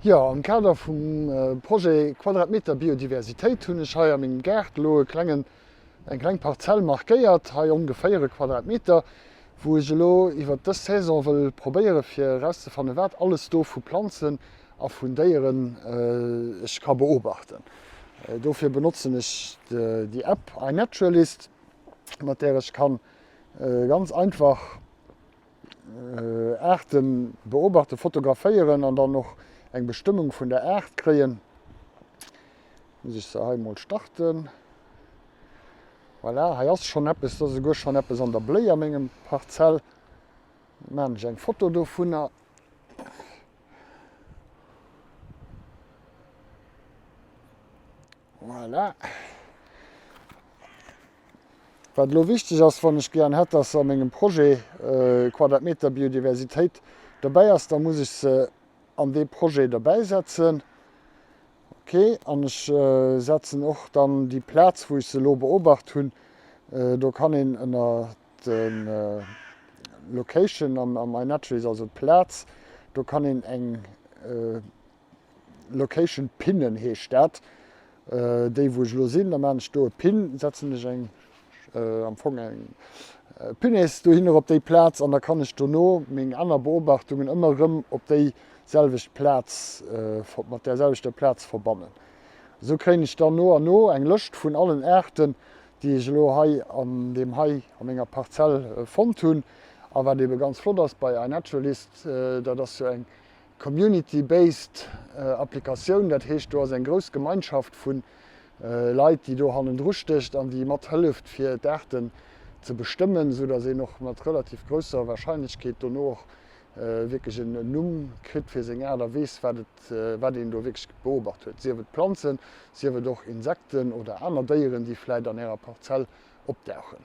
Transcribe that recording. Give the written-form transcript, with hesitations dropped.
Ja, am Kader vum Projekt Quadratmeter Biodiversität hunn ich ha min Gerd loe eng kleng Parzell markéiert, ha ungefähre Quadratmeter, wo ich lo iwwer dës Saison will probéiere fir Reste van der Welt alles do vu Pflanzen a vun Déieren ich kann beobachten. Dofir benutzen ich die App iNaturalist, mat der ich kann ganz einfach Äten beobachte, fotografiieren an dann noch eng Bestimmung vun der Erd kreen. Muss ich einmal starten. Voilà, ha schon Appppes, dat se goch schon Appppes an der Bléi am engem Parzell. Man eng Foto do vunner. Voilà. Wat lo wichtig ass wann ich gern hett, ass am engem Projekt Quadratmeter Biodiversität dabei ass, da muss ich se an de Projekt dabei setzen. Okay, an ich setzen och dann die Platz, wo ich se lo beobacht hunn. Da kann ich ënner den Location am iNaturalist, also Platz, da kann ich eng Location pinnen heestat. Déi wo ich lo sinn, da man sto Pin setzen ich eng am Fong eng Pinnes du hin op déi Platz, an da kann ich do no még aner Beobachtungen ëmmer rëm op déi selwech Platz mat der selchte Platz verbannen. So kräin ich dann no an no eng Lëcht vun allen Äten, die ich lo hai an dem Hai am enger Parzell von hunn, awer de ganz flott ass bei iNaturalist, dat das so eng community-based Applikationun, dat heecht du as eng gros Gemeinschaft vun Leiit, die do hannen druchtecht, an die mat hëlleft fir d'Äten zu bestimmen, so dass se noch mat relativ grösser Wahrscheinlichkeit do noch wirklich een Numm krit fir seg Äder wees wat den do wirklich beobachtet huet. Sie wird Pflanzen, sie wird doch Insekten oder aner Déieren, die vielleicht an ihrer Parzell optauchen.